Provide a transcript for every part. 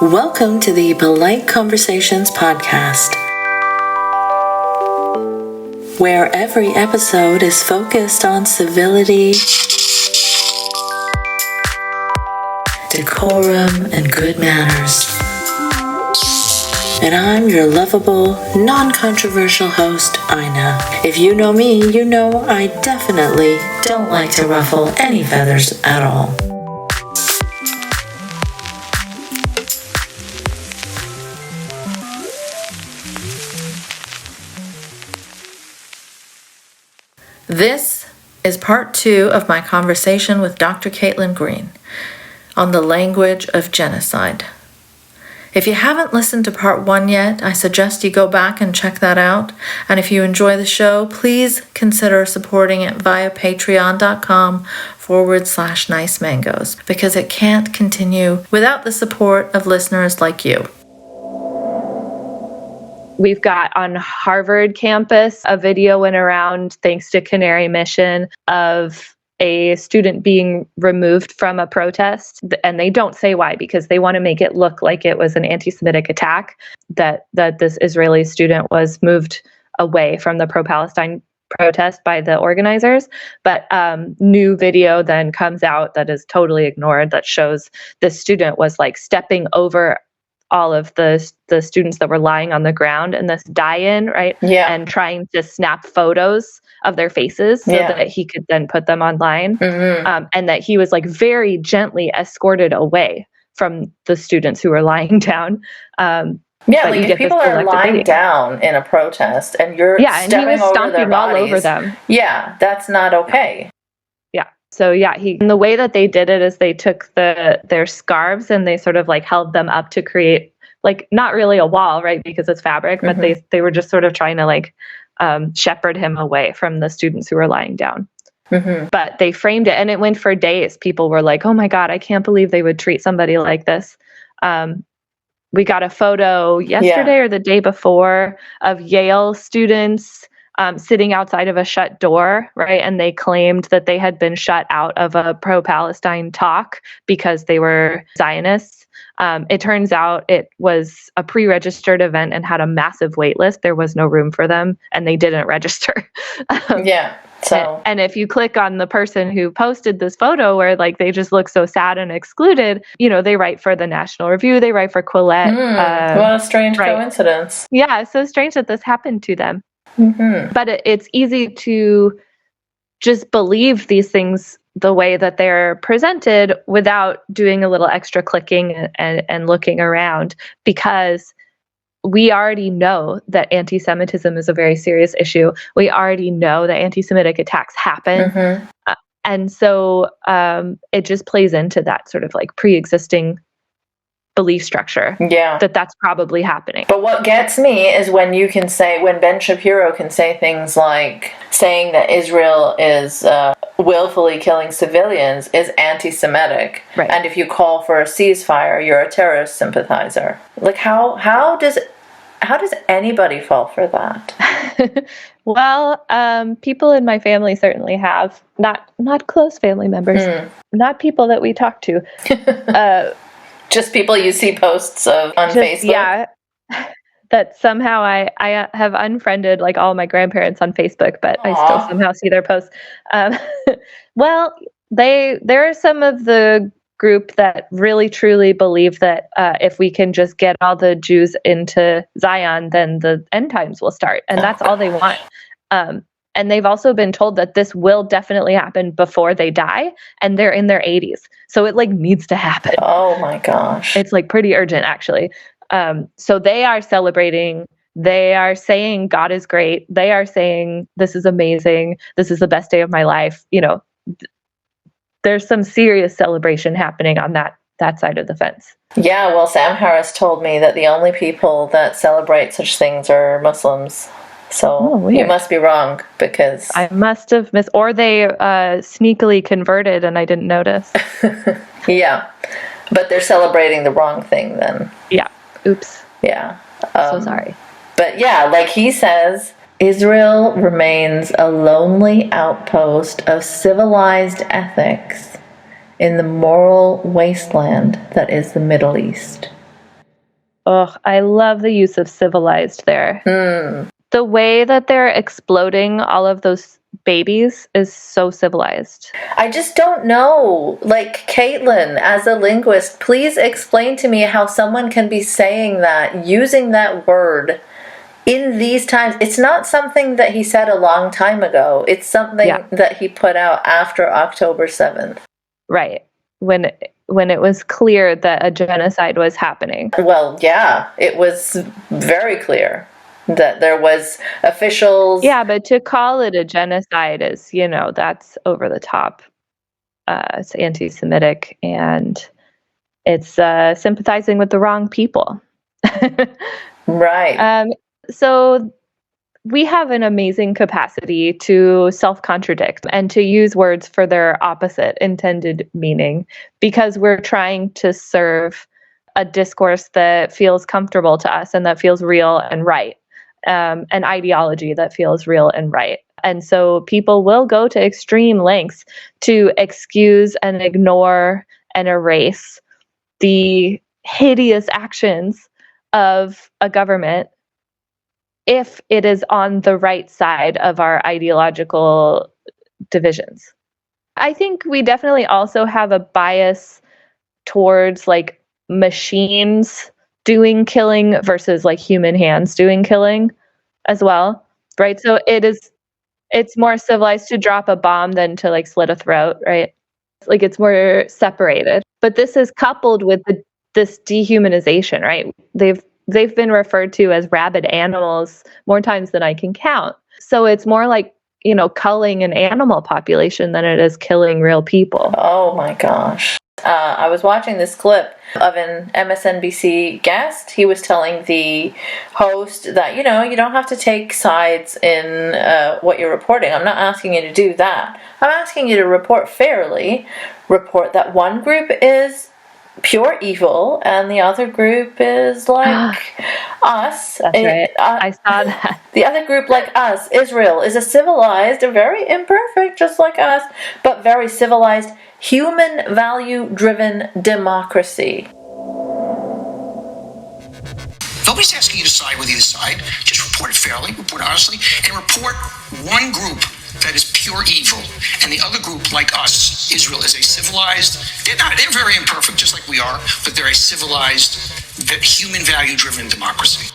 Welcome to the Polite Conversations podcast, where every episode is focused on civility, decorum, and good manners. And I'm your lovable, non-controversial host, Ina. If you know me, you know I definitely don't like to ruffle any feathers at all. This is part 2 of my conversation with Dr. Caitlin Green on the language of genocide. If you haven't listened to part 1 yet, I suggest you go back and check that out. And if you enjoy the show, please consider supporting it via patreon.com/nicemangoes, because it can't continue without the support of listeners like you. We've got on Harvard campus, a video went around, thanks to Canary Mission, of a student being removed from a protest. And they don't say why, because they want to make it look like it was an anti-Semitic attack, that this Israeli student was moved away from the pro-Palestine protest by the organizers. But new video then comes out that is totally ignored, that shows the student was like stepping over all of the students that were lying on the ground in this die-in, right? Yeah. And trying to snap photos of their faces so that he could then put them online. Mm-hmm. And that he was like very gently escorted away from the students who were lying down. Like if people are lying down in a protest and you're and he was stomping all over them. Yeah, that's not okay. So and the way that they did it is they took their scarves and they sort of like held them up to create like not really a wall, right? Because it's fabric, but they were just sort of trying to like shepherd him away from the students who were lying down. Mm-hmm. But they framed it and it went for days. People were like, "Oh my God, I can't believe they would treat somebody like this." We got a photo yesterday or the day before of Yale students sitting outside of a shut door, right? And they claimed that they had been shut out of a pro-Palestine talk because they were Zionists. It turns out it was a pre-registered event and had a massive wait list. There was no room for them and they didn't register. And if you click on the person who posted this photo where like they just look so sad and excluded, they write for the National Review, they write for Quillette. What a strange coincidence. Yeah, it's so strange that this happened to them. Mm-hmm. But it's easy to just believe these things the way that they're presented without doing a little extra clicking and looking around, because we already know that anti-Semitism is a very serious issue. We already know that anti-Semitic attacks happen. Mm-hmm. And so it just plays into that sort of like pre-existing belief structure that's probably happening. But what gets me is when Ben Shapiro can say things like saying that Israel is willfully killing civilians is anti-Semitic, right? And if you call for a ceasefire, you're a terrorist sympathizer. Like how does anybody fall for that? Well, people in my family certainly have, not close family members, not people that we talk to. Just people you see posts of on Facebook? Yeah, that somehow I have unfriended like all my grandparents on Facebook, but I still somehow see their posts. Well, there are some of the group that really truly believe that if we can just get all the Jews into Zion, then the end times will start. And that's all they want. And they've also been told that this will definitely happen before they die, and they're in their 80s. So it like needs to happen. Oh my gosh. It's like pretty urgent, actually. So they are celebrating. They are saying God is great. They are saying this is amazing. This is the best day of my life. There's some serious celebration happening on that side of the fence. Yeah, well, Sam Harris told me that the only people that celebrate such things are Muslims. So you must be wrong, because I must have missed, or they sneakily converted and I didn't notice. Yeah, but they're celebrating the wrong thing then. Yeah. Oops. Yeah. So sorry. But yeah, like he says, Israel remains a lonely outpost of civilized ethics in the moral wasteland that is the Middle East. Oh, I love the use of civilized there. The way that they're exploding all of those babies is so civilized. I just don't know. Like, Caitlin, as a linguist, please explain to me how someone can be saying that, using that word in these times. It's not something that he said a long time ago. It's something that he put out after October 7th. Right. When it was clear that a genocide was happening. Well, yeah, it was very clear that there was officials. Yeah, but to call it a genocide is, that's over the top. It's anti-Semitic, and it's sympathizing with the wrong people. Right. So we have an amazing capacity to self-contradict and to use words for their opposite intended meaning, because we're trying to serve a discourse that feels comfortable to us and that feels real and right, an ideology that feels real and right. And so people will go to extreme lengths to excuse and ignore and erase the hideous actions of a government if it is on the right side of our ideological divisions. I think we definitely also have a bias towards like machines doing killing versus like human hands doing killing as well, right? So it's more civilized to drop a bomb than to like slit a throat, right? Like it's more separated. But this is coupled with this dehumanization, right? They've been referred to as rabid animals more times than I can count. So it's more like, culling an animal population than it is killing real people. Oh my gosh. I was watching this clip of an MSNBC guest. He was telling the host that, you don't have to take sides in what you're reporting. I'm not asking you to do that. I'm asking you to report fairly. Report that one group is pure evil and the other group is like us. That's right. I saw that. The other group, like us, Israel, is a civilized, very imperfect, just like us, but very civilized, human value-driven democracy. Nobody's asking you to side with either side. Just report it fairly, report honestly, and report one group that is pure evil, and the other group, like us, Israel, is a civilized, they're very imperfect, just like we are, but they're a civilized, human value-driven democracy.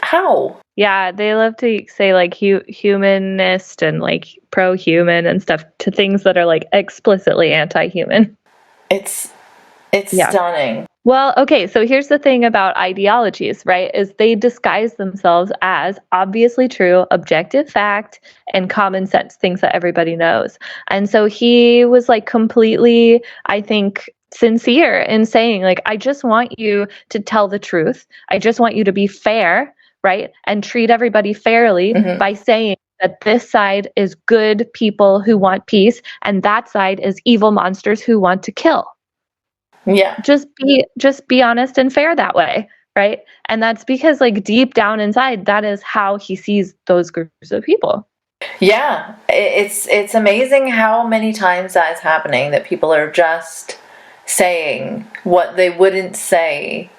How? Yeah, they love to say like humanist and like pro-human and stuff to things that are like explicitly anti-human. It's stunning. Well, okay, so here's the thing about ideologies, right? Is they disguise themselves as obviously true, objective fact, and common sense, things that everybody knows. And so he was like completely, I think, sincere in saying like, I just want you to tell the truth. I just want you to be fair, right? And treat everybody fairly by saying that this side is good people who want peace and that side is evil monsters who want to kill. Yeah. Just be honest and fair that way, right? And that's because like deep down inside, that is how he sees those groups of people. Yeah. It's amazing how many times that is happening, that people are just saying what they wouldn't say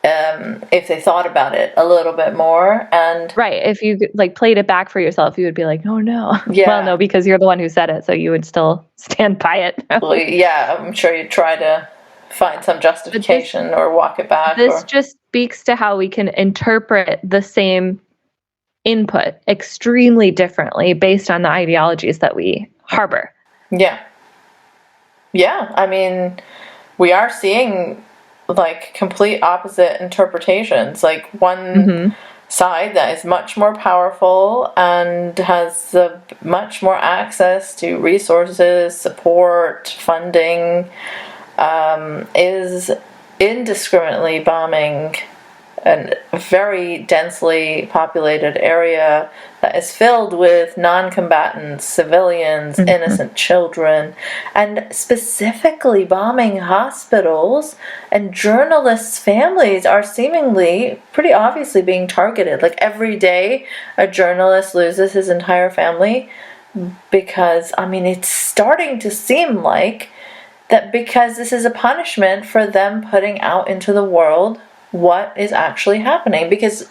if they thought about it a little bit more. And right, if you like played it back for yourself, you would be like, oh no. Yeah. Well, no, because you're the one who said it, so you would still stand by it. Well, yeah, I'm sure you'd try to find some justification or walk it back. This just speaks to how we can interpret the same input extremely differently based on the ideologies that we harbor. Yeah. Yeah, I mean, we are seeing like complete opposite interpretations. Like one side that is much more powerful and has much more access to resources, support, funding, is indiscriminately bombing a very densely populated area that is filled with non-combatants, civilians, innocent children, and specifically bombing hospitals. And journalists' families are seemingly pretty obviously being targeted. Like every day a journalist loses his entire family because, I mean, it's starting to seem like that because this is a punishment for them putting out into the world what is actually happening, because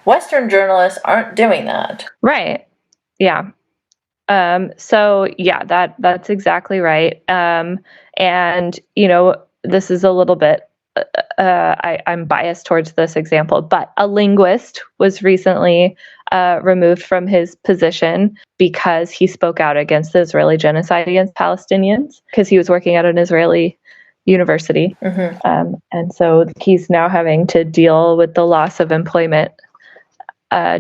Western journalists aren't doing that. Right. Yeah. So yeah, that's exactly right. And this is a little bit, I'm biased towards this example, but a linguist was recently removed from his position because he spoke out against the Israeli genocide against Palestinians, because he was working at an Israeli university. And so he's now having to deal with the loss of employment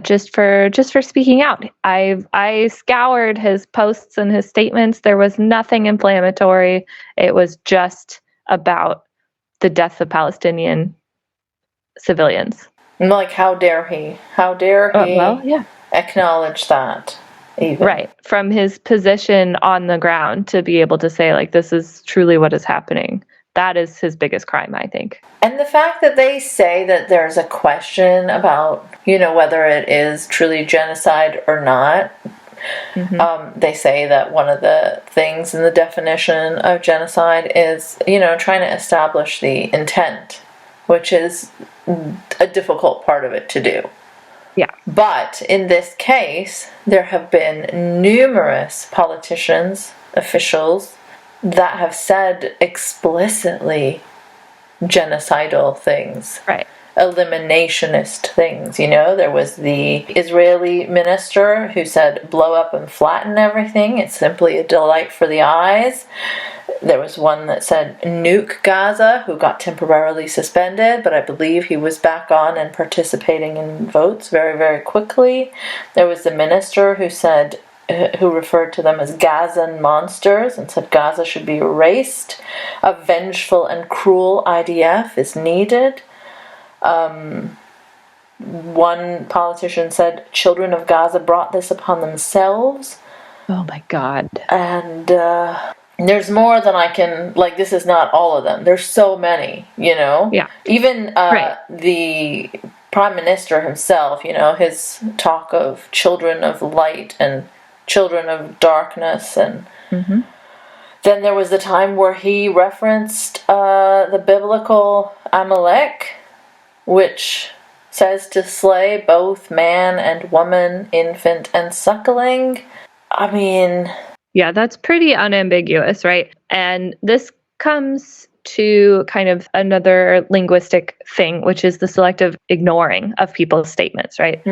just for speaking out. I scoured his posts and his statements. There was nothing inflammatory. It was just about the deaths of Palestinian civilians. Like, how dare he? How dare he acknowledge that? Even. Right. From his position on the ground to be able to say, like, this is truly what is happening. That is his biggest crime, I think. And the fact that they say that there's a question about, whether it is truly genocide or not. They say that one of the things in the definition of genocide is, trying to establish the intent, which is a difficult part of it to do. Yeah. But in this case, there have been numerous politicians, officials, that have said explicitly genocidal things. Right. Eliminationist things, There was the Israeli minister who said, blow up and flatten everything. It's simply a delight for the eyes. There was one that said, nuke Gaza, who got temporarily suspended, but I believe he was back on and participating in votes very, very quickly. There was the minister who referred to them as Gazan monsters and said Gaza should be erased. A vengeful and cruel IDF is needed. One politician said children of Gaza brought this upon themselves. Oh my God. And there's more than I can, this is not all of them. There's so many, Yeah. Even the prime minister himself, his talk of children of light and children of darkness. And then there was the time where he referenced the biblical Amalek, which says to slay both man and woman, infant and suckling. I mean... Yeah, that's pretty unambiguous, right? And this comes to kind of another linguistic thing, which is the selective ignoring of people's statements, right?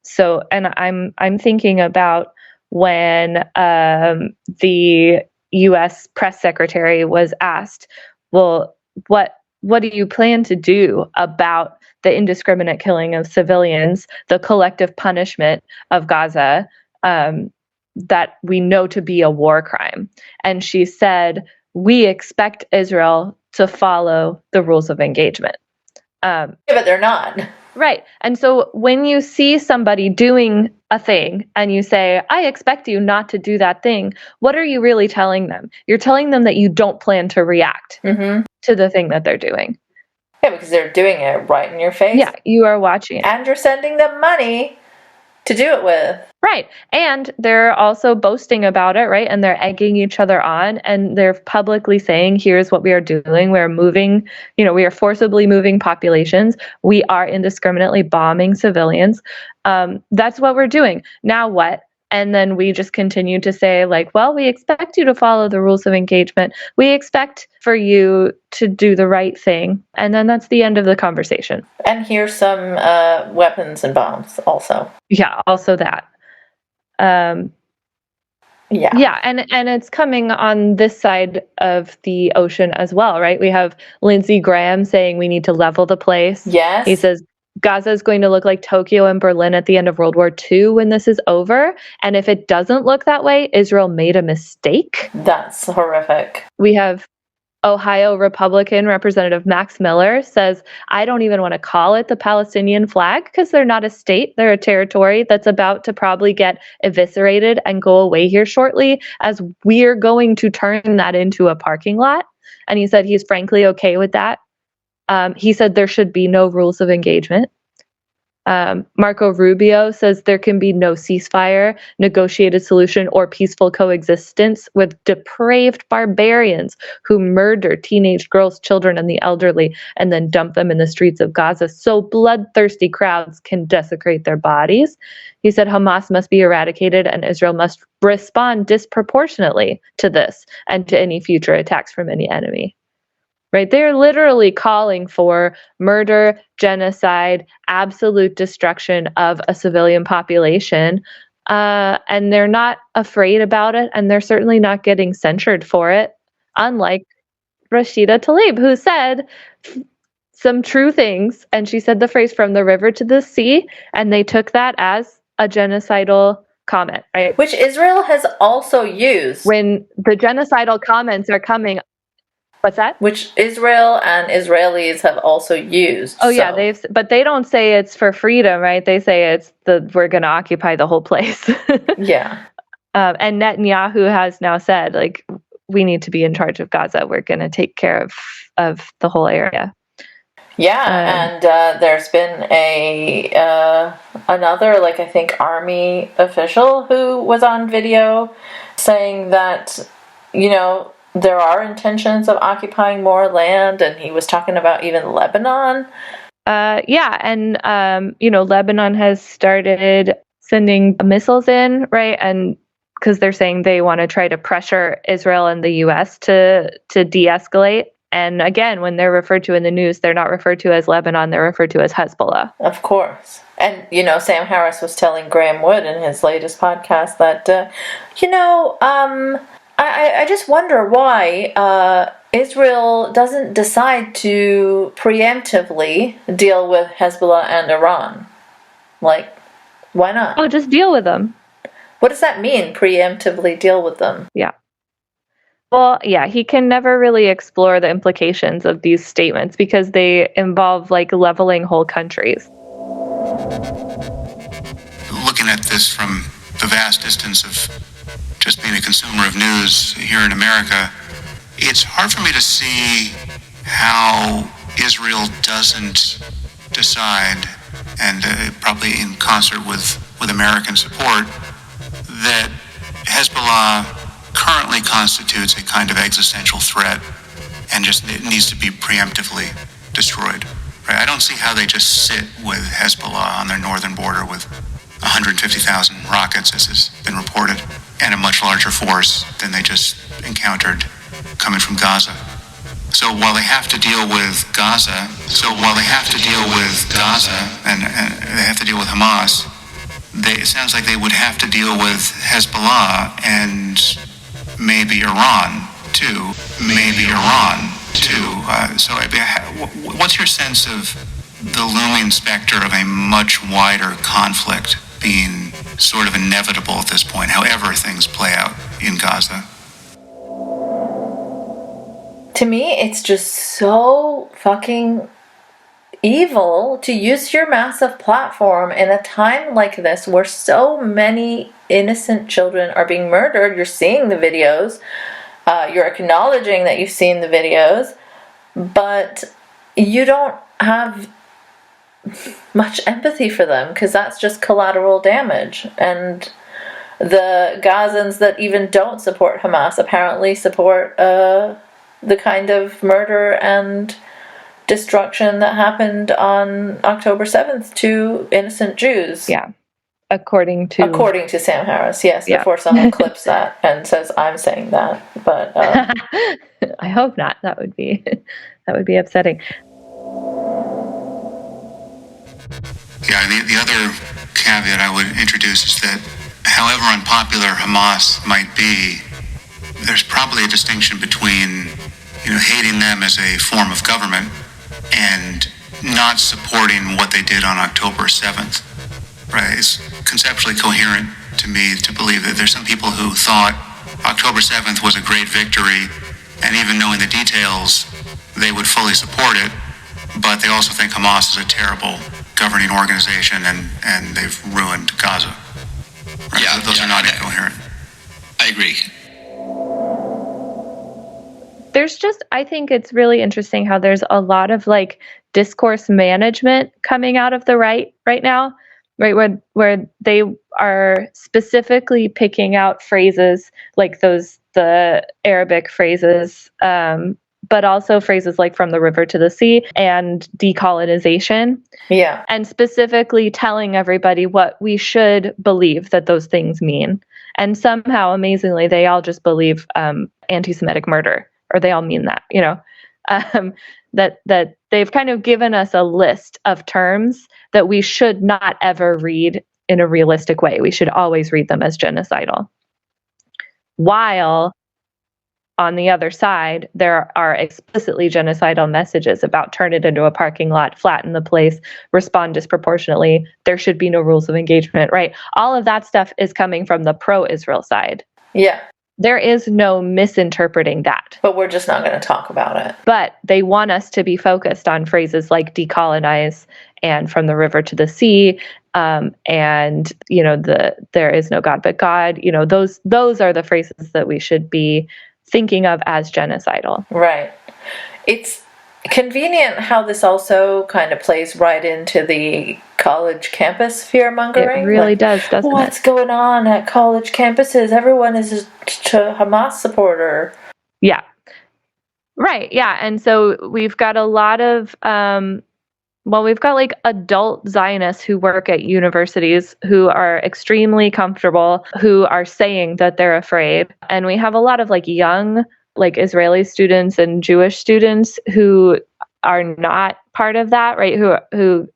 So, and I'm thinking about when the U.S. press secretary was asked, well, what do you plan to do about the indiscriminate killing of civilians, the collective punishment of Gaza, that we know to be a war crime? And she said, we expect Israel to follow the rules of engagement. Yeah, but they're not. Right. And so when you see somebody doing a thing and you say, I expect you not to do that thing, what are you really telling them? You're telling them that you don't plan to react to the thing that they're doing. Yeah, because they're doing it right in your face. Yeah, you are watching it. And you're sending them money to do it with. Right. And they're also boasting about it, right? And they're egging each other on, and they're publicly saying, here's what we are doing. We're moving, we are forcibly moving populations. We are indiscriminately bombing civilians. That's what we're doing. Now what? And then we just continue to say, well, we expect you to follow the rules of engagement. We expect for you to do the right thing. And then that's the end of the conversation. And here's some weapons and bombs also. Yeah, also that. Yeah, and it's coming on this side of the ocean as well, right? We have Lindsey Graham saying we need to level the place. Yes. He says Gaza is going to look like Tokyo and Berlin at the end of World War II when this is over. And if it doesn't look that way, Israel made a mistake. That's horrific. We have Ohio Republican Representative Max Miller says, I don't even want to call it the Palestinian flag because they're not a state. They're a territory that's about to probably get eviscerated and go away here shortly, as we're going to turn that into a parking lot. And he said he's frankly okay with that. He said there should be no rules of engagement. Marco Rubio says there can be no ceasefire, negotiated solution, or peaceful coexistence with depraved barbarians who murder teenage girls, children, and the elderly, and then dump them in the streets of Gaza so bloodthirsty crowds can desecrate their bodies. He said Hamas must be eradicated and Israel must respond disproportionately to this and to any future attacks from any enemy. Right? They're literally calling for murder, genocide, absolute destruction of a civilian population. And they're not afraid about it. And they're certainly not getting censured for it. Unlike Rashida Tlaib, who said some true things. And she said the phrase from the river to the sea. And they took that as a genocidal comment, right? Which Israel has also used. When the genocidal comments are coming. What's that? Which Israel and Israelis have also used. Oh yeah, but they don't say it's for freedom, right? They say it's we're going to occupy the whole place. Yeah. And Netanyahu has now said, like, we need to be in charge of Gaza. We're going to take care of the whole area. Yeah, and there's been another, like, I think, army official who was on video saying that, you know, there are intentions of occupying more land, and he was talking about even Lebanon. You know, Lebanon has started sending missiles in, right? And because they're saying they want to try to pressure Israel and the U.S. to de-escalate. And again, when they're referred to in the news, they're not referred to as Lebanon, they're referred to as Hezbollah. Of course. And, you know, Sam Harris was telling Graham Wood in his latest podcast that, I just wonder why Israel doesn't decide to preemptively deal with Hezbollah and Iran. Like, why not? Oh, just deal with them. What does that mean, preemptively deal with them? Yeah. Well, yeah, he can never really explore the implications of these statements because they involve, like, leveling whole countries. Looking at this from the vast distance of just being a consumer of news here in America, it's hard for me to see how Israel doesn't decide, and probably in concert with American support, that Hezbollah currently constitutes a kind of existential threat and just it needs to be preemptively destroyed. Right? I don't see how they just sit with Hezbollah on their northern border with 150,000 rockets, as has been reported, and a much larger force than they just encountered coming from Gaza. So while they have to deal with Gaza, and they have to deal with Hamas, it sounds like they would have to deal with Hezbollah and maybe Iran too. So what's your sense of the looming specter of a much wider conflict being sort of inevitable at this point, however things play out in Gaza? To me, it's just so fucking evil to use your massive platform in a time like this where so many innocent children are being murdered. You're seeing the videos. You're acknowledging that you've seen the videos, but you don't have much empathy for them because that's just collateral damage. And the Gazans that even don't support Hamas apparently support the kind of murder and destruction that happened on October 7th to innocent Jews. Yeah. According to Sam Harris, yes, yeah. Before someone clips that and says I'm saying that. But I hope not. That would be upsetting. Yeah, the other caveat I would introduce is that however unpopular Hamas might be, there's probably a distinction between, hating them as a form of government and not supporting what they did on October 7th. Right? It's conceptually coherent to me to believe that there's some people who thought October 7th was a great victory, and even knowing the details, they would fully support it, but they also think Hamas is a terrible governing organization and they've ruined Gaza. Right? Those are not incoherent. I agree. I think it's really interesting how there's a lot of like discourse management coming out of the right now, right? Where they are specifically picking out phrases like the Arabic phrases, but also phrases like from the river to the sea and decolonization. Yeah. And specifically telling everybody what we should believe that those things mean. And somehow, amazingly, they all just believe anti-Semitic murder, or they all mean that, that they've kind of given us a list of terms that we should not ever read in a realistic way. We should always read them as genocidal. While on the other side, there are explicitly genocidal messages about turn it into a parking lot, flatten the place, respond disproportionately. There should be no rules of engagement, right? All of that stuff is coming from the pro-Israel side. Yeah. There is no misinterpreting that. But we're just not going to talk about it. But they want us to be focused on phrases like decolonize and from the river to the sea, and there is no God but God. Those are the phrases that we should be thinking of as genocidal. Right. It's convenient how this also kind of plays right into the college campus fear-mongering. It really does, doesn't it? What's going on at college campuses? Everyone is a Hamas supporter. Yeah. Right, yeah. And so we've got a lot of, we've got like adult Zionists who work at universities who are extremely comfortable, who are saying that they're afraid. And we have a lot of like young, like Israeli students and Jewish students who are not part of that, right? Who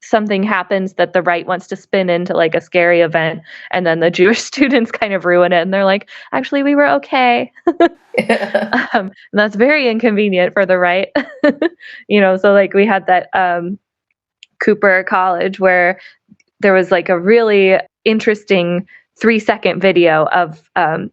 something happens that the right wants to spin into like a scary event, and then the Jewish students kind of ruin it, and they're like, actually, we were okay. And that's very inconvenient for the right. So like we had that Cooper College where there was like a really interesting 3-second video of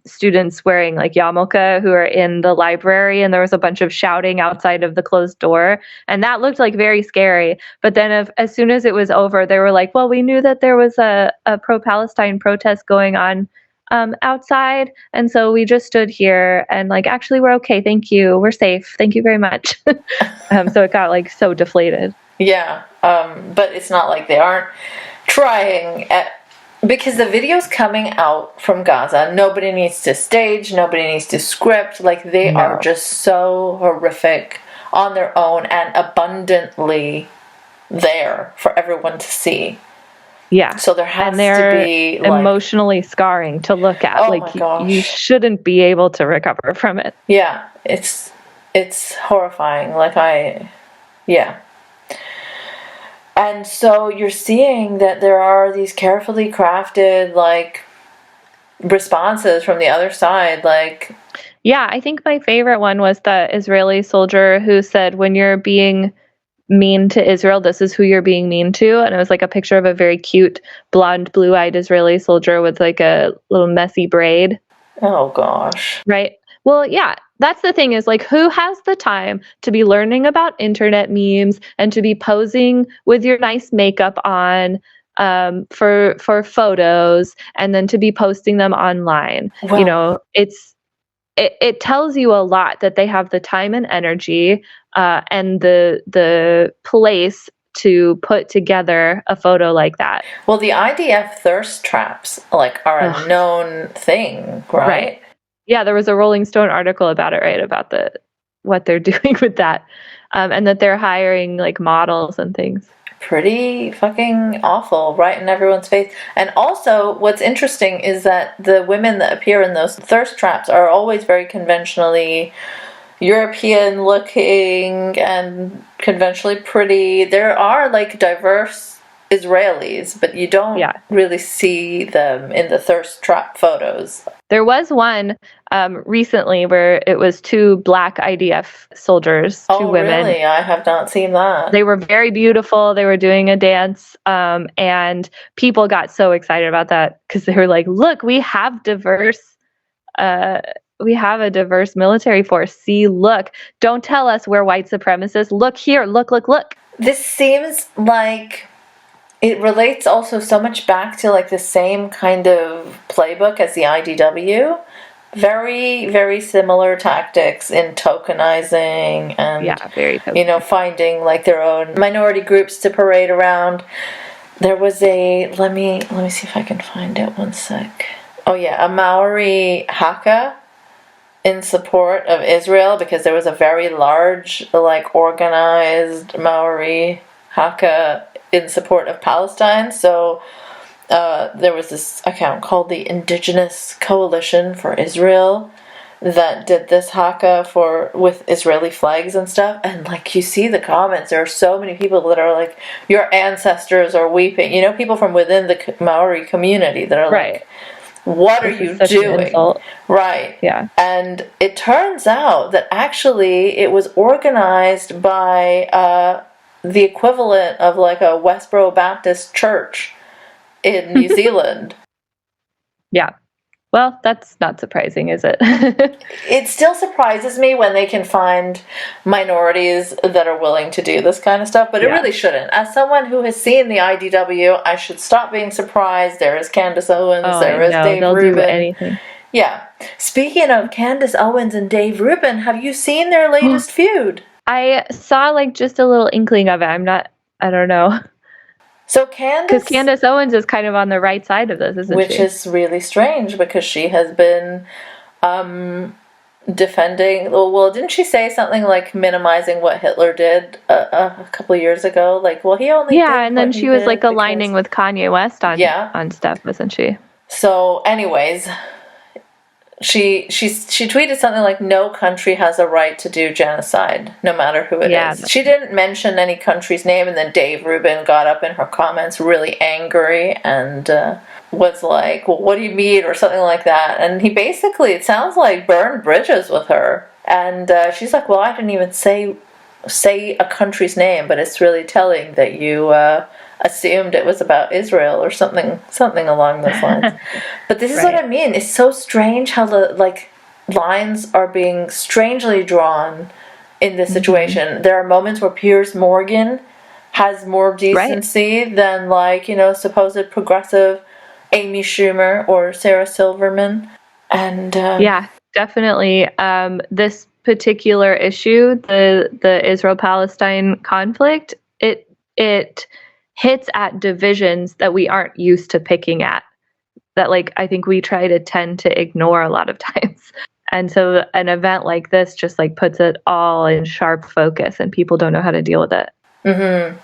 students wearing like yarmulke who are in the library, and there was a bunch of shouting outside of the closed door, and that looked like very scary. But then as soon as it was over, they were like, well, we knew that there was a pro-Palestine protest going on outside, and so we just stood here and like, actually, we're okay, thank you, we're safe, thank you very much. So it got like so deflated. Yeah, but it's not like they aren't trying because the videos coming out from Gaza, nobody needs to stage, nobody needs to script. Like, they are just so horrific on their own and abundantly there for everyone to see. Yeah. So there has and they're to be like, emotionally scarring to look at. Oh like my gosh. You shouldn't be able to recover from it. Yeah, it's horrifying. Yeah. And so you're seeing that there are these carefully crafted, like, responses from the other side, like... Yeah, I think my favorite one was the Israeli soldier who said, when you're being mean to Israel, this is who you're being mean to. And it was like a picture of a very cute, blonde, blue-eyed Israeli soldier with like a little messy braid. Oh, gosh. Right? Well, yeah, that's the thing is like, who has the time to be learning about internet memes and to be posing with your nice makeup on for photos and then to be posting them online? Wow. It tells you a lot that they have the time and energy and the place to put together a photo like that. Well, the IDF thirst traps like are a known thing, right? Yeah, there was a Rolling Stone article about it, right? About what they're doing with that, and that they're hiring like models and things. Pretty fucking awful, right in everyone's face. And also, what's interesting is that the women that appear in those thirst traps are always very conventionally European looking and conventionally pretty. There are like diverse Israelis, but you don't really see them in the thirst trap photos. There was one recently where it was 2 black IDF soldiers, 2 women. Oh, really? I have not seen that. They were very beautiful. They were doing a dance, and people got so excited about that because they were like, look, we have a diverse military force. See, look, don't tell us we're white supremacists. Look here, look. This seems like it relates also so much back to like the same kind of playbook as the IDW, very, very similar tactics in tokenizing and, very tokenizing. Finding like their own minority groups to parade around. There was let me see if I can find it, one sec. Oh yeah, a Maori haka in support of Israel, because there was a very large, like, organized Maori haka in support of Palestine. So there was this account called the Indigenous Coalition for Israel that did this haka with Israeli flags and stuff, and like you see the comments, there are so many people that are like, your ancestors are weeping, people from within the Maori community that are like, what are you doing? Right. Yeah. And it turns out that actually it was organized by the equivalent of like a Westboro Baptist church in New Zealand. Yeah. Well, that's not surprising, is it? It still surprises me when they can find minorities that are willing to do this kind of stuff, but it really shouldn't. As someone who has seen the IDW, I should stop being surprised. There is Candace Owens, there is Dave they'll Rubin. Do anything. Yeah. Speaking of Candace Owens and Dave Rubin, have you seen their latest feud? I saw like just a little inkling of it. I don't know. So Candace... Because Candace Owens is kind of on the right side of this, isn't she? Which is really strange, because she has been defending... Well, didn't she say something like minimizing what Hitler did a couple of years ago? Like, well, he only did and then she was like aligning with Kanye West on stuff, wasn't she? So, anyways... She tweeted something like, no country has a right to do genocide, no matter who it is. She didn't mention any country's name, and then Dave Rubin got up in her comments really angry and was like, well, what do you mean, or something like that. And he basically, it sounds like, burned bridges with her. And she's like, well, I didn't even say a country's name, but it's really telling that you assumed it was about Israel or something along those lines. But this is what I mean. It's so strange how the lines are being strangely drawn in this situation. There are moments where Piers Morgan has more decency than supposed progressive Amy Schumer or Sarah Silverman. And definitely. This particular issue, the Israel-Palestine conflict, it hits at divisions that we aren't used to picking at, that I think we tend to ignore a lot of times. And so an event like this just puts it all in sharp focus, and people don't know how to deal with it. Mm-hmm.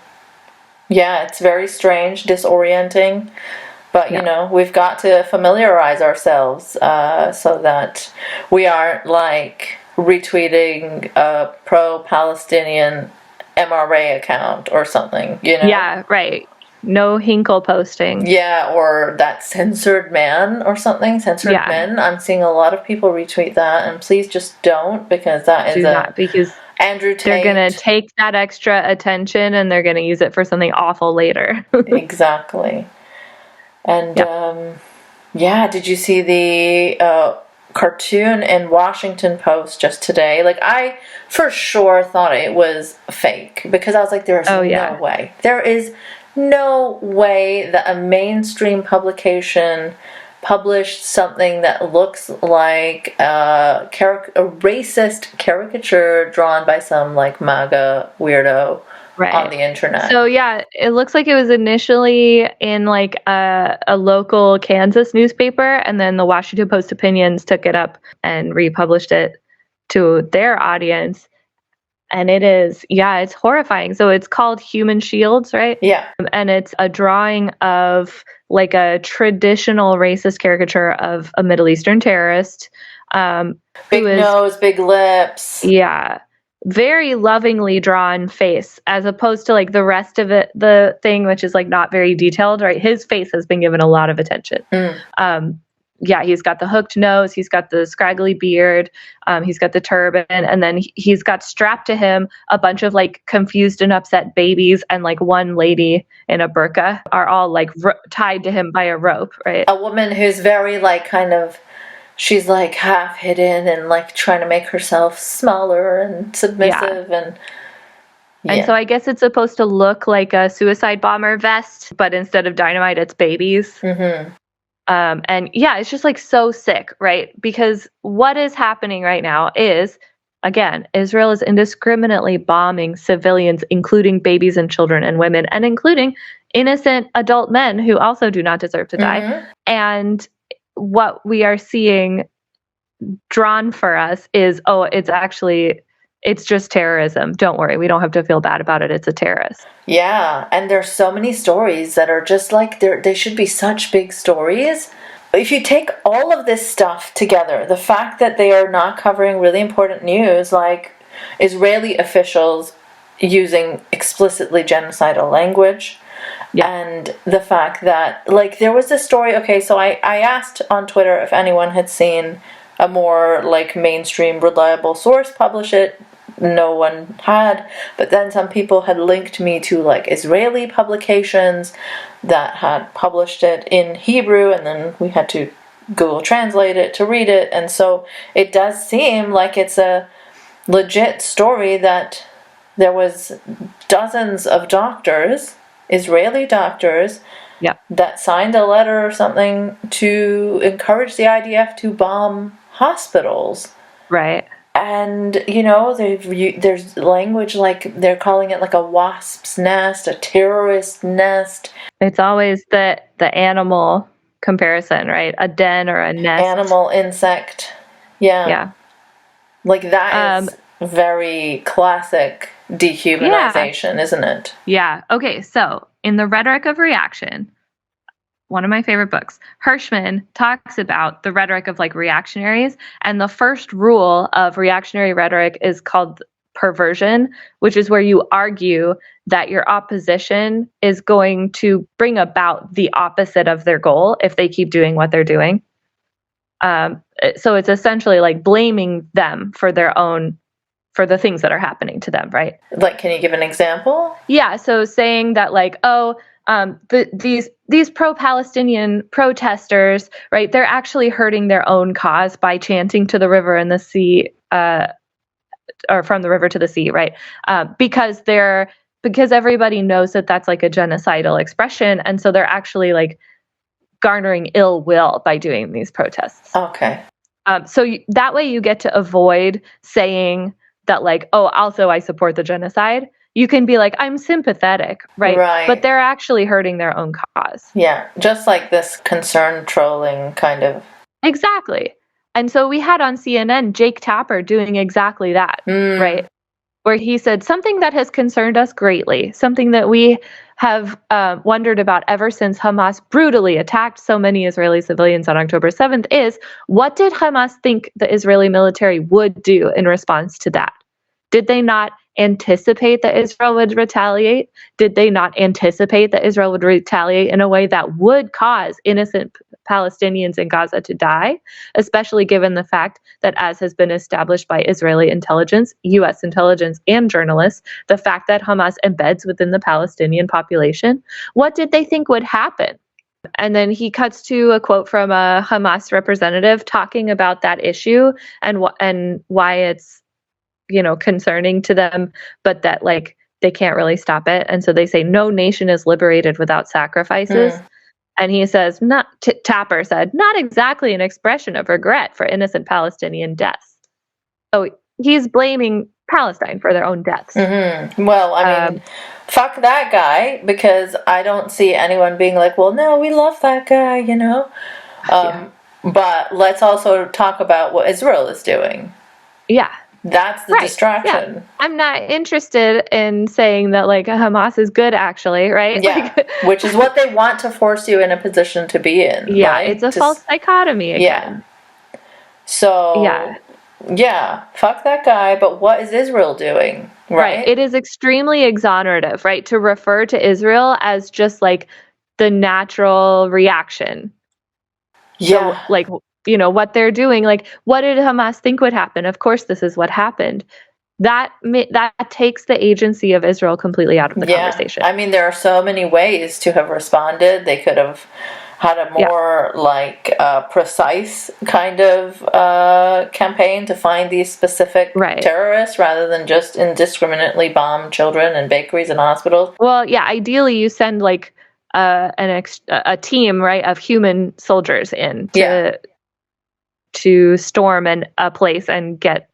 Yeah, it's very strange, disorienting, but we've got to familiarize ourselves so that we aren't retweeting a pro-Palestinian MRA account or something, Yeah, right. No Hinkle posting. Yeah, or that censored man or something, censored men. I'm seeing a lot of people retweet that, and please just don't, because that is because Andrew Tate. They're going to take that extra attention and they're going to use it for something awful later. Exactly. And did you see the cartoon in Washington Post just today? I for sure thought it was fake, because I was like, there's no way. There is no way that a mainstream publication published something that looks like a racist caricature drawn by some MAGA weirdo on the internet. So it looks like it was initially in a local Kansas newspaper, and then the Washington Post Opinions took it up and republished it to their audience. And it is, it's horrifying. So it's called Human Shields, right? Yeah. And it's a drawing of a traditional racist caricature of a Middle Eastern terrorist. Big nose, big lips. Yeah. Very lovingly drawn face, as opposed to the rest of it, the thing, which is not very detailed, right? His face has been given a lot of attention. He's got the hooked nose, he's got the scraggly beard, he's got the turban, and then he's got strapped to him a bunch of confused and upset babies, and one lady in a burqa are all tied to him by a rope, right? A woman who's very she's half hidden and trying to make herself smaller and submissive and so I guess it's supposed to look like a suicide bomber vest, but instead of dynamite, it's babies. Mm-hmm. And yeah, it's just like so sick, right? Because what is happening right now is, again, Israel is indiscriminately bombing civilians, including babies and children and women, and including innocent adult men who also do not deserve to die. And what we are seeing drawn for us is, oh, it's just terrorism. Don't worry, we don't have to feel bad about it. It's a terrorist. Yeah, and there's so many stories that are just like, they should be such big stories. If you take all of this stuff together, the fact that they are not covering really important news, like Israeli officials using explicitly genocidal language, and the fact that, like, there was this story, okay, so I asked on Twitter if anyone had seen a more, like, mainstream, reliable source publish it. No one had, but then some people had linked me to, like, Israeli publications that had published it in Hebrew, and then we had to Google Translate it to read it, and so it does seem like it's a legit story that there was dozens of doctors, Israeli doctors, that signed a letter or something to encourage the IDF to bomb hospitals. Right. And, you know, there's language like they're calling it like a wasp's nest, a terrorist nest. It's always the animal comparison, right? A den or a nest. Animal, insect. Yeah. Like that is very classic dehumanization, isn't it? Yeah. Okay, so in The Rhetoric of Reaction, one of my favorite books, Hirschman talks about the rhetoric of, like, reactionaries, and the first rule of reactionary rhetoric is called perversion, which is where you argue that your opposition is going to bring about the opposite of their goal if they keep doing what they're doing. So it's essentially like blaming them for the things that are happening to them, right? Like, can you give an example? Yeah, so saying that, like, these pro-Palestinian protesters, right, they're actually hurting their own cause by chanting to the river and the sea, or from the river to the sea, right? Because everybody knows that that's like a genocidal expression, and so they're actually, like, garnering ill will by doing these protests. Okay. So that way you get to avoid saying that, like, oh, also I support the genocide. You can be like, I'm sympathetic, right? But they're actually hurting their own cause. Yeah, just like this concern trolling kind of. Exactly. And so we had on CNN Jake Tapper doing exactly that, right? Where he said, something that has concerned us greatly, something that we have wondered about ever since Hamas brutally attacked so many Israeli civilians on October 7th is, what did Hamas think the Israeli military would do in response to that? Did they not anticipate that Israel would retaliate? Did they not anticipate that Israel would retaliate in a way that would cause innocent Palestinians in Gaza to die, especially given the fact that, as has been established by Israeli intelligence, U.S. intelligence, and journalists, the fact that Hamas embeds within the Palestinian population? What did they think would happen? And then he cuts to a quote from a Hamas representative talking about that issue and why it's, you know, concerning to them, but that, like, they can't really stop it. And so they say, no nation is liberated without sacrifices. And he says, Tapper said, not exactly an expression of regret for innocent Palestinian deaths. So he's blaming Palestine for their own deaths. Well, I mean, fuck that guy, because I don't see anyone being like, well, no, we love that guy, you know? But let's also talk about what Israel is doing. Yeah. That's the distraction. Yeah. I'm not interested in saying that, like, Hamas is good, actually, right? Yeah, like, which is what they want to force you in a position to be in. Yeah, right? it's a false dichotomy again. Yeah. So, yeah, fuck that guy, but what is Israel doing? Right? It is extremely exonerative, right, to refer to Israel as just, like, the natural reaction. Yeah. So, like, you know, what they're doing, like, what did Hamas think would happen? Of course, this is what happened. That takes the agency of Israel completely out of the conversation. I mean, there are so many ways to have responded. They could have had a more, like, precise kind of campaign to find these specific terrorists rather than just indiscriminately bomb children and bakeries and hospitals. Well, yeah, ideally you send, like, a team, right, of human soldiers in to storm a place and get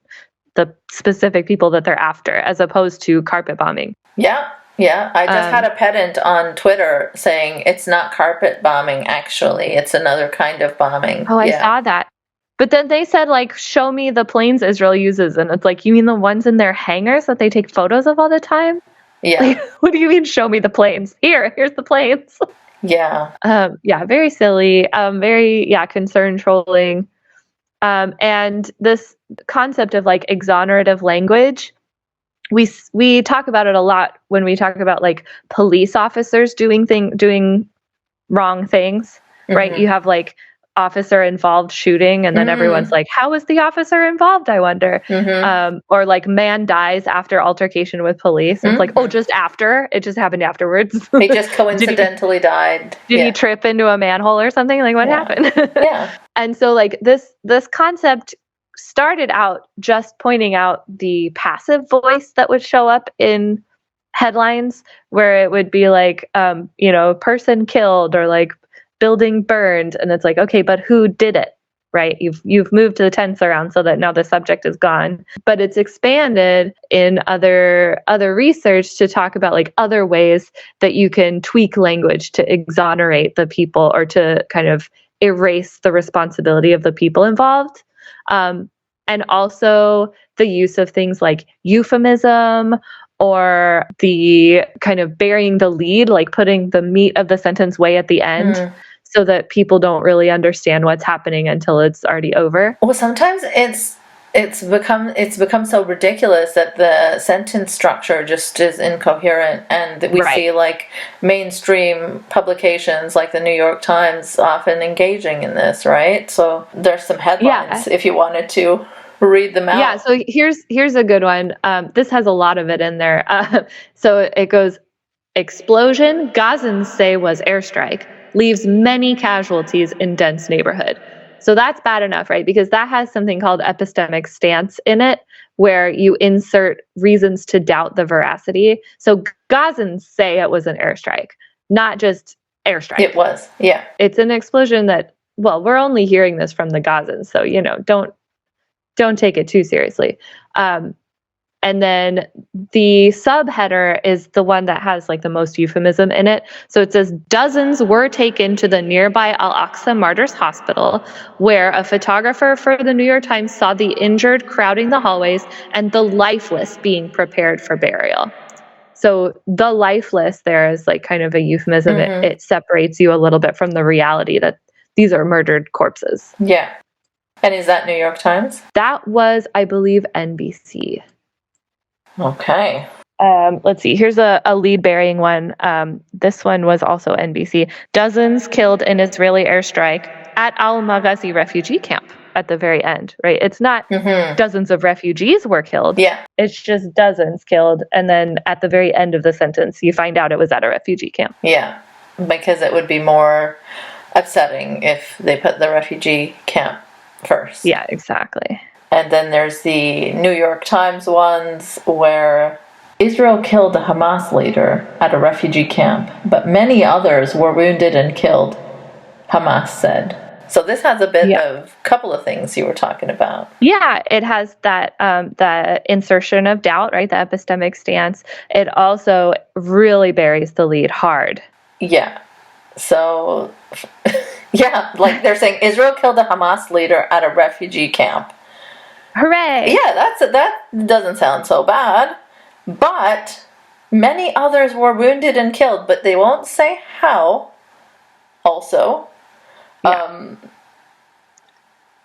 the specific people that they're after, as opposed to carpet bombing. Yeah. I just had a pedant on Twitter saying it's not carpet bombing, actually. It's another kind of bombing. Oh, I saw that. But then they said, like, show me the planes Israel uses. And it's like, you mean the ones in their hangars that they take photos of all the time? Yeah. Like, what do you mean, show me the planes? Here's the planes. Yeah. Very silly. Very, concern trolling. And this concept of like exonerative language, we talk about it a lot when we talk about like police officers doing wrong things, right? You have like officer involved shooting, and then everyone's like, how was the officer involved, I wonder? Or like man dies after altercation with police. It's like, oh, just after? It just happened afterwards. He just coincidentally died. Did he trip into a manhole or something? Like, what happened? And so like this concept started out just pointing out the passive voice that would show up in headlines, where it would be like, person killed, or like building burned, and it's like, okay, but who did it, right? You've moved the tense around so that now the subject is gone. But it's expanded in other research to talk about like other ways that you can tweak language to exonerate the people, or to kind of erase the responsibility of the people involved. And also the use of things like euphemism, or the kind of burying the lead, like putting the meat of the sentence way at the end, so that people don't really understand what's happening until it's already over. Well, sometimes it's become so ridiculous that the sentence structure just is incoherent, and we see like mainstream publications like the New York Times often engaging in this, right? So there's some headlines if you wanted to read them out. Yeah, so here's a good one. This has a lot of it in there. So it goes, explosion Gazans say was airstrike, leaves many casualties in dense neighborhood. So that's bad enough, right? Because that has something called epistemic stance in it, where you insert reasons to doubt the veracity. So Gazans say it was an airstrike, not just airstrike. It was, yeah. It's an explosion that, well, we're only hearing this from the Gazans, so, don't take it too seriously. And then the subheader is the one that has like the most euphemism in it. So it says, dozens were taken to the nearby Al-Aqsa Martyrs Hospital, where a photographer for the New York Times saw the injured crowding the hallways and the lifeless being prepared for burial. So the lifeless there is like kind of a euphemism. It separates you a little bit from the reality that these are murdered corpses. Yeah. And is that New York Times? That was, I believe, NBC. Okay. Let's see. Here's a lead bearing one. This one was also NBC. Dozens killed in Israeli airstrike at Al-Maghazi refugee camp at the very end, right? It's not dozens of refugees were killed. Yeah. It's just dozens killed. And then at the very end of the sentence, you find out it was at a refugee camp. Yeah. Because it would be more upsetting if they put the refugee camp first. Yeah, exactly. And then there's the New York Times ones where Israel killed a Hamas leader at a refugee camp, but many others were wounded and killed, Hamas said. So this has a bit of couple of things you were talking about. Yeah, it has that the insertion of doubt, right? The epistemic stance. It also really buries the lead hard. Yeah. So, yeah, like they're saying Israel killed a Hamas leader at a refugee camp. Hooray! Yeah, that doesn't sound so bad. But many others were wounded and killed, but they won't say how. Also,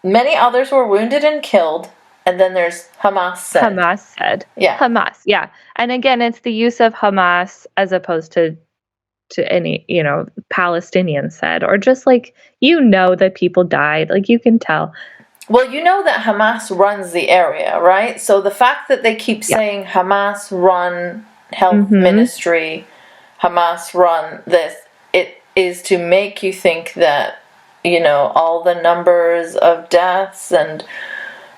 many others were wounded and killed, and then there's Hamas said. Hamas said. Yeah. Hamas, yeah. And again, it's the use of Hamas as opposed to any, Palestinian said, or just like, that people died. Like, you can tell. Well, that Hamas runs the area, right? So the fact that they keep saying Hamas run health ministry, Hamas run this, it is to make you think that, all the numbers of deaths and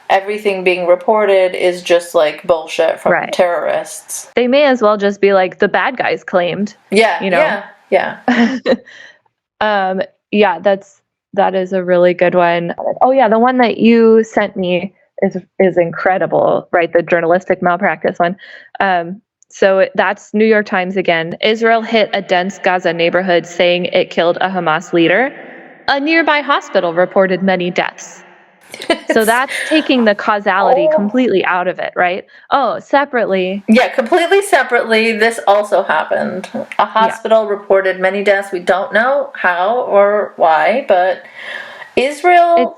everything being reported is just like bullshit from terrorists. They may as well just be like the bad guys claimed. Yeah, Yeah. Yeah, that is a really good one. Oh yeah, the one that you sent me is incredible, right? The journalistic malpractice one. So that's New York Times again. Israel hit a dense Gaza neighborhood, saying it killed a Hamas leader. A nearby hospital reported many deaths. So that's taking the causality completely out of it, right? Oh, separately. Yeah, completely separately, this also happened. A hospital reported many deaths. We don't know how or why, but Israel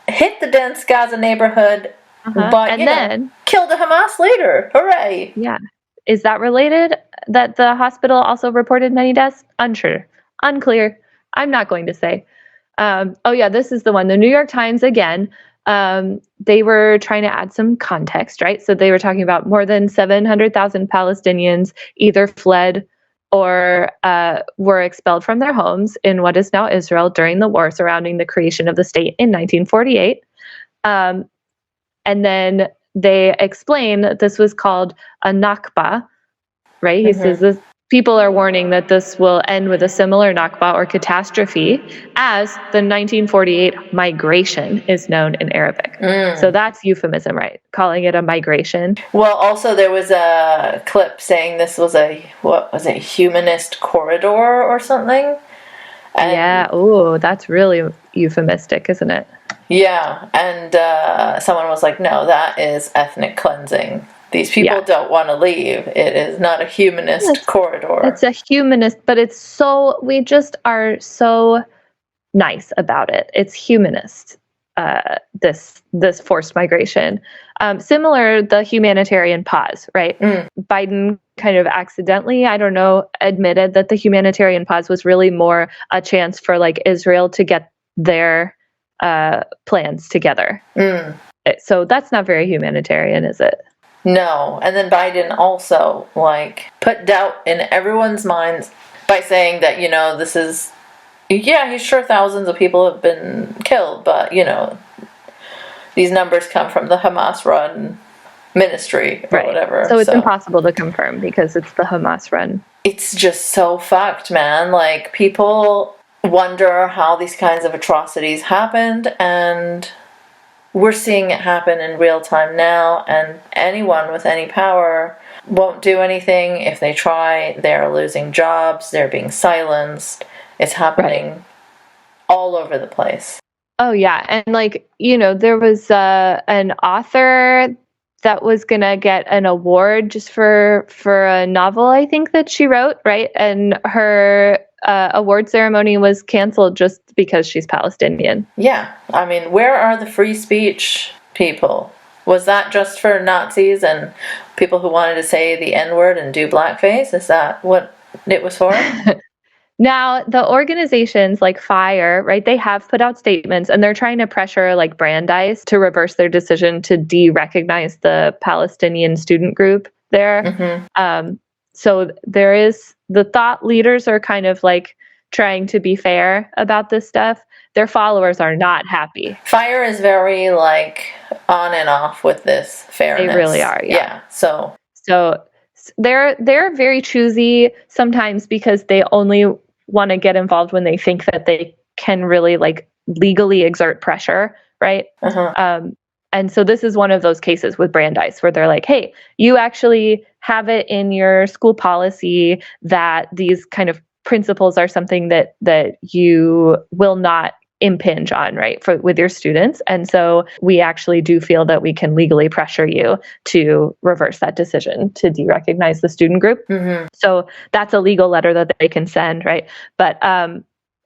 hit the dense Gaza neighborhood, but and then killed a Hamas leader. Hooray! Yeah. Is that related? That the hospital also reported many deaths? Unsure. Unclear. I'm not going to say. This is the one. The New York Times again. They were trying to add some context, right? So they were talking about more than 700,000 Palestinians either fled or were expelled from their homes in what is now Israel during the war surrounding the creation of the state in 1948. And then they explain that this was called a Nakba, right? He says this, people are warning that this will end with a similar Nakba or catastrophe as the 1948 migration is known in Arabic. So that's euphemism, right? Calling it a migration. Well, also there was a clip saying this was a humanist corridor or something. And that's really euphemistic, isn't it? Yeah, and someone was like, no, that is ethnic cleansing. These people don't want to leave. It is not a humanist corridor. It's a humanist, but we just are so nice about it. It's humanist, this forced migration. Similar, the humanitarian pause, right? Biden kind of accidentally, I don't know, admitted that the humanitarian pause was really more a chance for like Israel to get their plans together. So that's not very humanitarian, is it? No. And then Biden also put doubt in everyone's minds by saying that, this is, he's sure thousands of people have been killed, but, these numbers come from the Hamas run ministry or whatever. So it's impossible to confirm because it's the Hamas run. It's just so fucked, man. People wonder how these kinds of atrocities happened, and we're seeing it happen in real time now, and anyone with any power won't do anything. If they try, they're losing jobs, they're being silenced. It's happening all over the place. Oh yeah, and there was an author that was gonna get an award just for a novel, I think, that she wrote, right? And her award ceremony was canceled just because she's Palestinian. Yeah, I mean, where are the free speech people? Was that just for Nazis and people who wanted to say the N-word and do blackface? Is that what it was for? Now, the organizations like FIRE, right, they have put out statements and they're trying to pressure Brandeis to reverse their decision to de-recognize the Palestinian student group there. So there is, the thought leaders are kind of trying to be fair about this stuff. Their followers are not happy. FIRE is very on and off with this fairness. They really are, yeah. So they're very choosy sometimes because they only want to get involved when they think that they can really legally exert pressure, right? And so this is one of those cases with Brandeis where they're like, hey, you actually have it in your school policy that these kind of principles are something that you will not impinge on, right, with your students. And so we actually do feel that we can legally pressure you to reverse that decision to de-recognize the student group. So that's a legal letter that they can send, right? But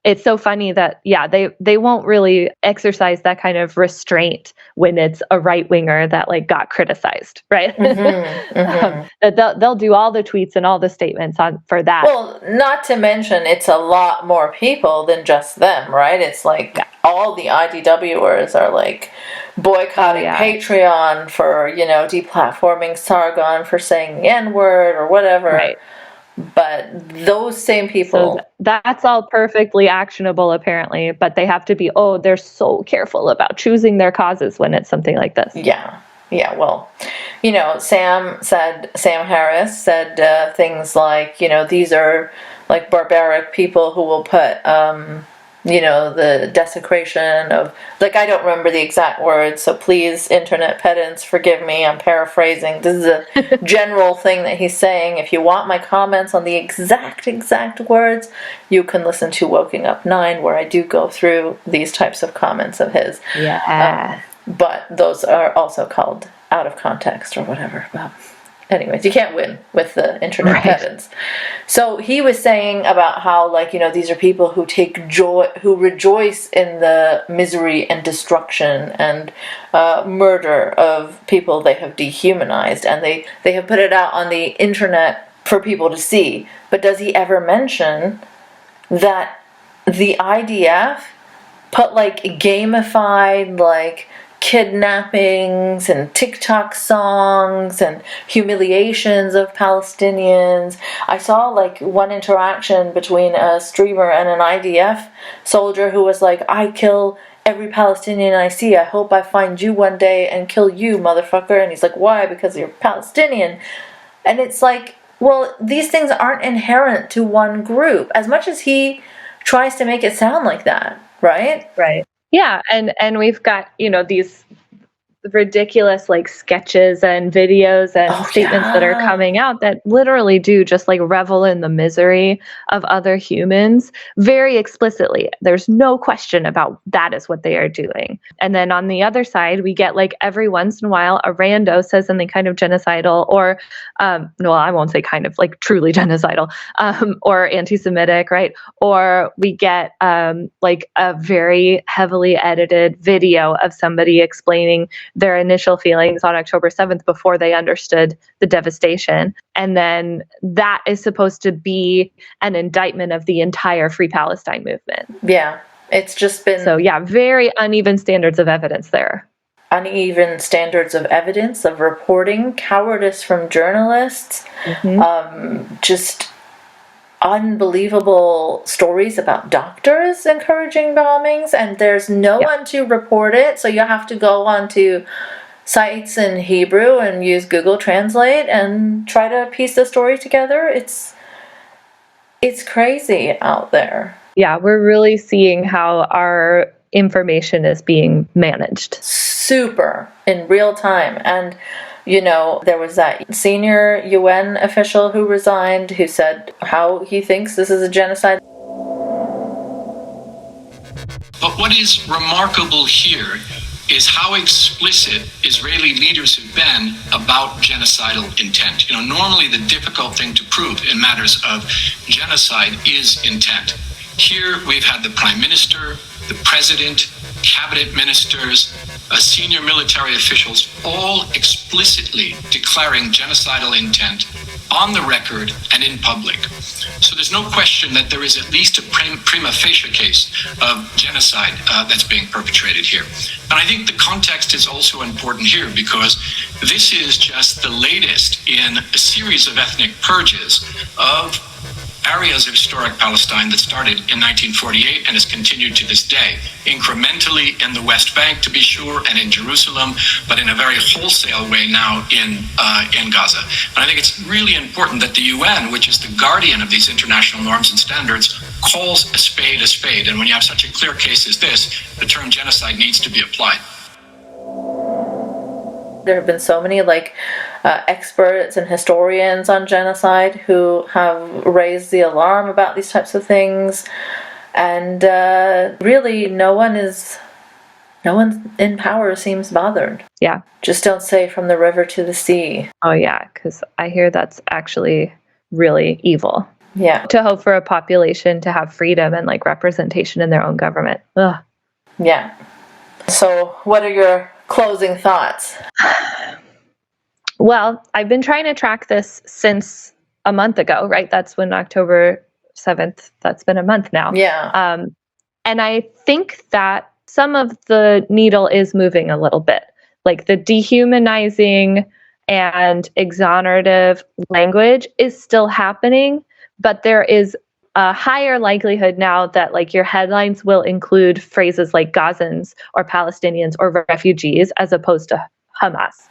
it's so funny that, they won't really exercise that kind of restraint when it's a right-winger that got criticized, right? They'll do all the tweets and all the statements for that. Well, not to mention it's a lot more people than just them, right? It's all the IDWers are boycotting Patreon for, deplatforming Sargon for saying the N-word or whatever. Right. But those same people... So that's all perfectly actionable, apparently, but they have to be, they're so careful about choosing their causes when it's something like this. Yeah, well, Sam Harris said things like, these are like barbaric people who will put the desecration of, like, I don't remember the exact words, so please, internet pedants, forgive me, I'm paraphrasing. This is a general thing that he's saying. If you want my comments on the exact words, you can listen to Woking Up 9, where I do go through these types of comments of his. Yeah. But those are also called out of context or whatever. Well, anyways, you can't win with the internet pedants. So he was saying about how, like, these are people who take joy, who rejoice in the misery and destruction and murder of people they have dehumanized, and they have put it out on the internet for people to see. But does he ever mention that the IDF put, like, gamified, like, kidnappings and TikTok songs and humiliations of Palestinians? I saw, like, one interaction between a streamer and an IDF soldier who was like, I kill every Palestinian I see. I hope I find you one day and kill you, motherfucker. And he's like, why? Because you're Palestinian. And it's like, well, these things aren't inherent to one group, as much as he tries to make it sound like that, right? Right. Yeah, and we've got, these ridiculous, like, sketches and videos and statements that are coming out that literally do just, like, revel in the misery of other humans very explicitly. There's no question about that is what they are doing. And then on the other side, we get, like, every once in a while a rando says something kind of genocidal, or no, I won't say kind of, like, truly genocidal, or anti-Semitic, right? Or we get like a very heavily edited video of somebody explaining their initial feelings on October 7th before they understood the devastation. And then that is supposed to be an indictment of the entire Free Palestine movement. Yeah, it's just been... So yeah, very uneven standards of evidence there. Uneven standards of evidence, of reporting, cowardice from journalists, just unbelievable stories about doctors encouraging bombings, and there's no one to report it, so you have to go onto sites in Hebrew and use Google Translate and try to piece the story together. It's crazy out there. Yeah, we're really seeing how our information is being managed. Super in real time. And there was that senior UN official who resigned, who said how he thinks this is a genocide. But what is remarkable here is how explicit Israeli leaders have been about genocidal intent. Normally the difficult thing to prove in matters of genocide is intent. Here we've had the Prime Minister, the President, cabinet ministers, senior military officials, all explicitly declaring genocidal intent on the record and in public. So there's no question that there is at least a prima facie case of genocide that's being perpetrated here. And I think the context is also important here, because this is just the latest in a series of ethnic purges of areas of historic Palestine that started in 1948 and has continued to this day, incrementally in the West Bank, to be sure, and in Jerusalem, but in a very wholesale way now in Gaza. And I think it's really important that the UN, which is the guardian of these international norms and standards, calls a spade a spade. And when you have such a clear case as this, the term genocide needs to be applied. There have been so many experts and historians on genocide who have raised the alarm about these types of things, and really no one in power seems bothered. Yeah. Just don't say from the river to the sea. Oh yeah, because I hear that's actually really evil. Yeah. To hope for a population to have freedom and representation in their own government. Ugh. Yeah. So what are your closing thoughts? Well, I've been trying to track this since a month ago, right? That's when October 7th, that's been a month now. Yeah. And I think that some of the needle is moving a little bit. Like the dehumanizing and exonerative language is still happening, but there is a higher likelihood now that your headlines will include phrases like Gazans or Palestinians or refugees as opposed to Hamas.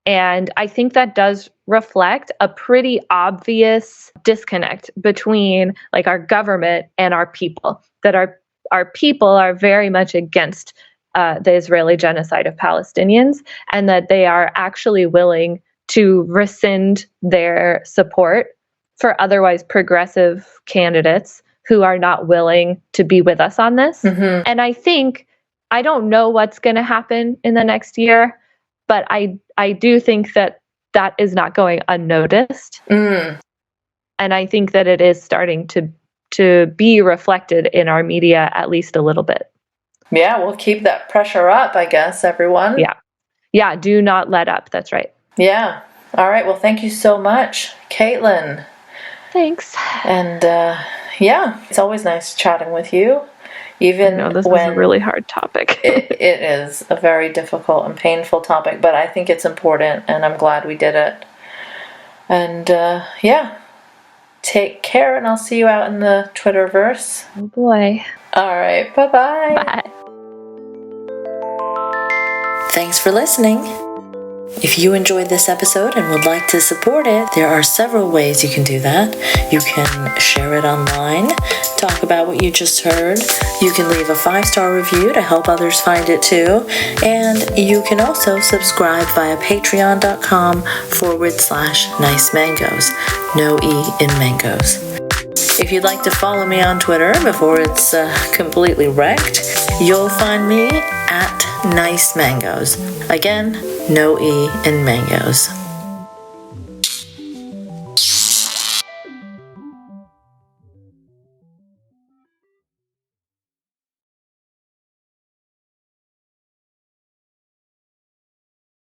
And I think that does reflect a pretty obvious disconnect between like our government and our people, that our people are very much against the Israeli genocide of Palestinians, and that they are actually willing to rescind their support for otherwise progressive candidates who are not willing to be with us on this. Mm-hmm. And I don't know what's going to happen in the next year, but I do think that is not going unnoticed. Mm. And I think that it is starting to be reflected in our media at least a little bit. Yeah, we'll keep that pressure up, I guess, everyone. Yeah, do not let up. That's right. Yeah. All right. Well, thank you so much, Caitlin. Thanks. And yeah, it's always nice chatting with you. Even this when is a really hard topic. it is a very difficult and painful topic, but I think it's important, and I'm glad we did it. And yeah, take care, and I'll see you out in the Twitterverse. Oh boy. All right. Bye-bye. Bye. Thanks for listening. If you enjoyed this episode and would like to support it, there are several ways you can do that. You can share it online, talk about what you just heard. You can leave a 5-star review to help others find it too. And you can also subscribe via patreon.com/nice mangoes. No E in mangoes. If you'd like to follow me on Twitter before it's completely wrecked, you'll find me at Nice Mangoes. Again, no E in mangoes.